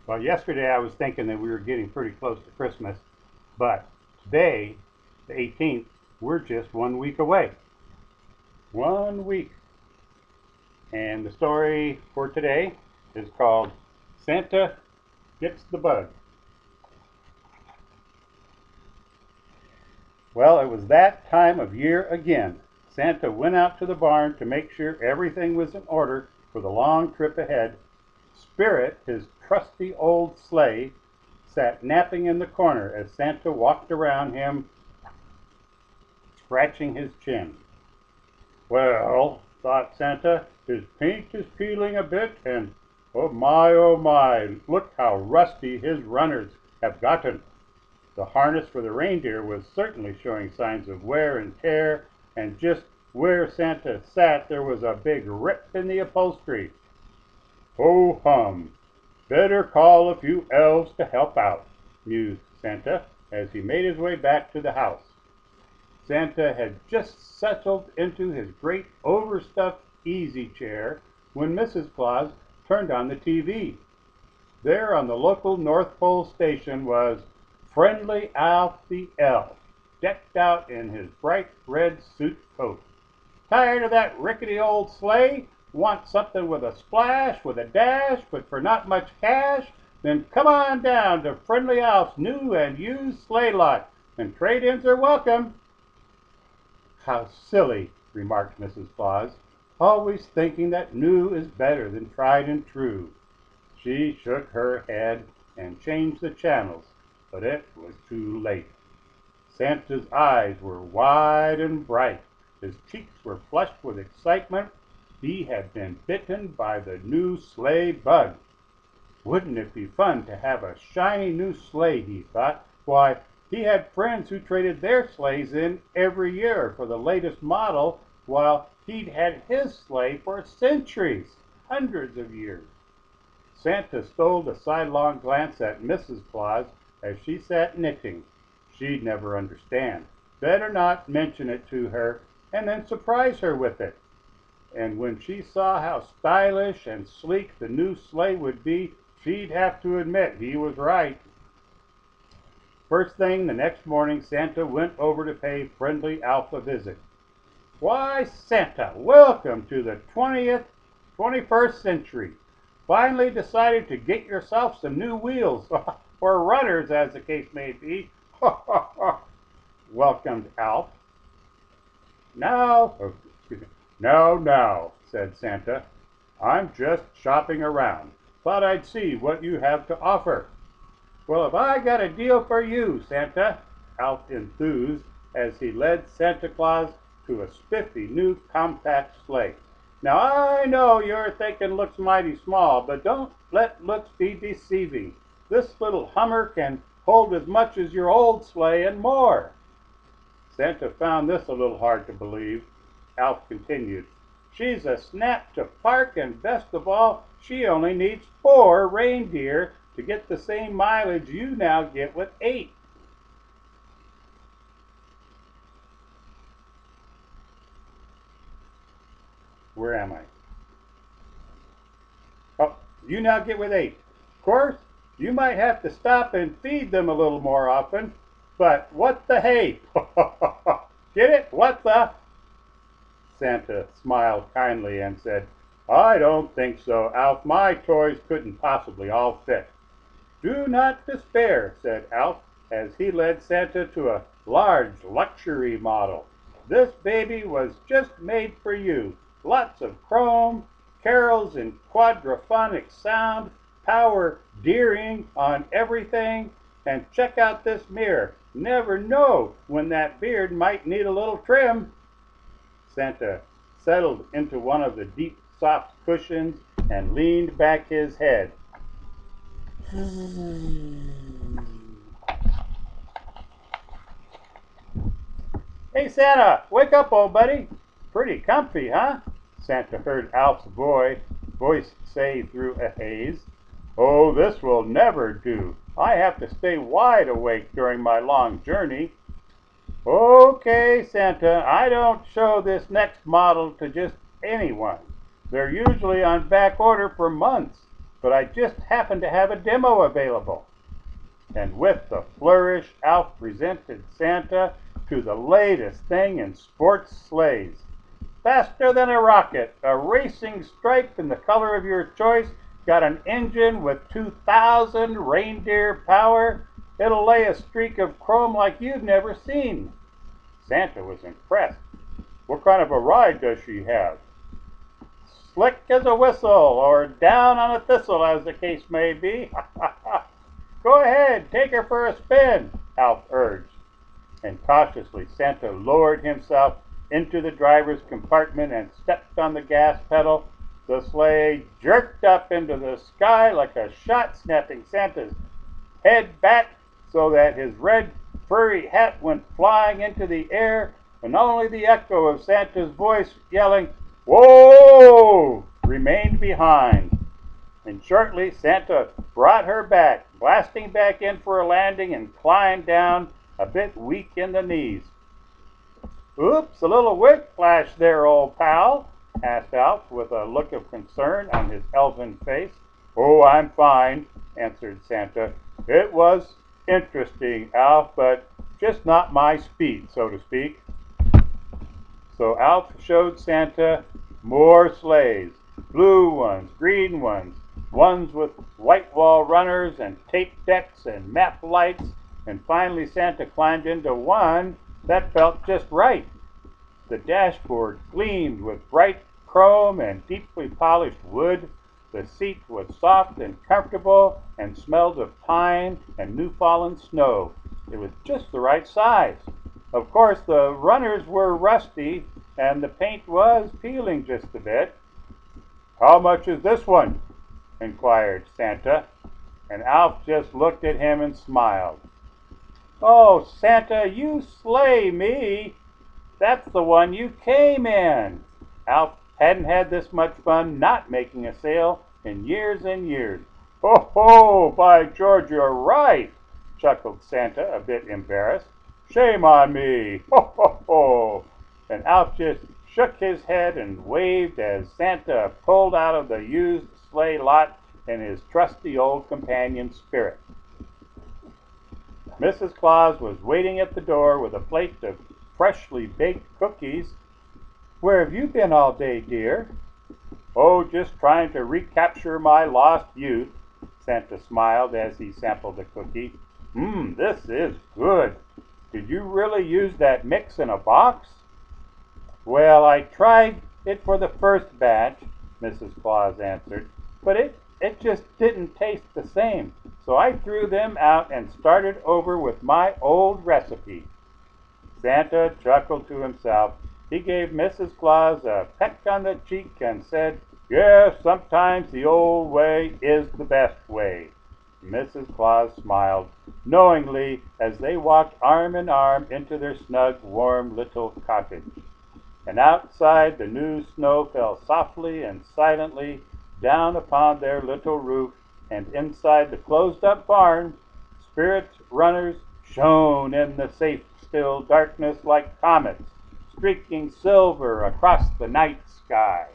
Well, yesterday I was thinking that we were getting pretty close to Christmas, but today, the 18th, we're just 1 week away. 1 week. And the story for today is called Santa Gets the Bug. Well, it was that time of year again. Santa went out to the barn to make sure everything was in order for the long trip ahead. Spirit, his trusty old sleigh, sat napping in the corner as Santa walked around him, scratching his chin. Well, thought Santa, his paint is peeling a bit, and oh my, look how rusty his runners have gotten. The harness for the reindeer was certainly showing signs of wear and tear, and just where Santa sat there was a big rip in the upholstery. Ho hum! Better call a few elves to help out, mused Santa as he made his way back to the house. Santa had just settled into his great overstuffed easy chair when Mrs. Claus turned on the TV. There on the local North Pole station was Friendly Alf the Elf, decked out in his bright red suit coat. Tired of that rickety old sleigh? Want something with a splash, with a dash, but for not much cash? Then come on down to Friendly Alf's new and used sleigh lot, and trade-ins are welcome. How silly, remarked Mrs. Claus, always thinking that new is better than tried and true. She shook her head and changed the channels, but it was too late. Santa's eyes were wide and bright. His cheeks were flushed with excitement. He had been bitten by the new sleigh bug. Wouldn't it be fun to have a shiny new sleigh, he thought. Why, he had friends who traded their sleighs in every year for the latest model, while he'd had his sleigh for centuries, hundreds of years. Santa stole a sidelong glance at Mrs. Claus as she sat knitting. She'd never understand. Better not mention it to her, and then surprise her with it. And when she saw how stylish and sleek the new sleigh would be, she'd have to admit he was right. First thing the next morning, Santa went over to pay Friendly Alf a visit. Why, Santa, welcome to the 21st century. Finally decided to get yourself some new wheels, or runners as the case may be. Welcomed Alf. Now, said Santa. I'm just shopping around. Thought I'd see what you have to offer. Well, have I got a deal for you, Santa? Alf enthused as he led Santa Claus to a spiffy new compact sleigh. Now I know you're thinking looks mighty small, but don't let looks be deceiving. This little Hummer can hold as much as your old sleigh and more. Santa found this a little hard to believe. Alf continued, she's a snap to park, and best of all, she only needs 4 reindeer to get the same mileage you now get with 8. Where am I? Oh, you now get with 8. Of course, you might have to stop and feed them a little more often, but what the hey? Get it? What the? Santa smiled kindly and said, I don't think so, Alf. My toys couldn't possibly all fit. Do not despair, said Alf, as he led Santa to a large luxury model. This baby was just made for you. Lots of chrome, carols in quadraphonic sound, power deering on everything, and check out this mirror. Never know when that beard might need a little trim. Santa settled into one of the deep, soft cushions and leaned back his head. Hey, Santa, wake up, old buddy. Pretty comfy, huh? Santa heard Alf's voice say through a haze. Oh, this will never do. I have to stay wide awake during my long journey. Okay, Santa, I don't show this next model to just anyone. They're usually on back order for months. but I just happen to have a demo available." And with the flourish, Alf presented Santa to the latest thing in sports sleighs. Faster than a rocket, a racing stripe in the color of your choice, got an engine with 2,000 reindeer power. It'll lay a streak of chrome like you've never seen. Santa was impressed. "What kind of a ride does she have?" "Slick as a whistle, or down on a thistle, as the case may be." "Go ahead, take her for a spin," Alf urged. And cautiously Santa lowered himself into the driver's compartment and stepped on the gas pedal. The sleigh jerked up into the sky like a shot, snapping Santa's head back so that his red furry hat went flying into the air, and only the echo of Santa's voice yelling, "Whoa!" remained behind. And shortly Santa brought her back, blasting back in for a landing, and climbed down, a bit weak in the knees. "Oops, a little whiplash there, old pal?" asked Alf, with a look of concern on his elfin face. "Oh, I'm fine," answered Santa. "It was interesting, Alf, but just not my speed, so to speak." So Alf showed Santa more sleighs, blue ones, green ones, ones with white wall runners and tape decks and map lights, and finally Santa climbed into one that felt just right. The dashboard gleamed with bright chrome and deeply polished wood. The seat was soft and comfortable and smelled of pine and new-fallen snow. It was just the right size. Of course, the runners were rusty and the paint was peeling just a bit. "How much is this one?" inquired Santa, and Alf just looked at him and smiled. "Oh, Santa, you slay me! That's the one you came in." Alf hadn't had this much fun not making a sale in years and years. "Ho, ho! By George, you're right!" chuckled Santa, a bit embarrassed. "Shame on me! Ho, ho, ho!" And Alf just shook his head and waved as Santa pulled out of the used sleigh lot in his trusty old companion Spirit. Mrs. Claus was waiting at the door with a plate of freshly baked cookies. "Where have you been all day, dear?" "Oh, just trying to recapture my lost youth," Santa smiled as he sampled the cookie. This is good. Did you really use that mix in a box?" "Well, I tried it for the first batch," Mrs. Claus answered, "but it just didn't taste the same. So I threw them out and started over with my old recipe." Santa chuckled to himself. He gave Mrs. Claus a peck on the cheek and said, "Yes, sometimes the old way is the best way." Mrs. Claus smiled knowingly as they walked arm in arm into their snug, warm little cottage. And outside the new snow fell softly and silently down upon their little roof, and inside the closed-up barn, Spirit's runners shone in the safe, still darkness like comets, streaking silver across the night sky.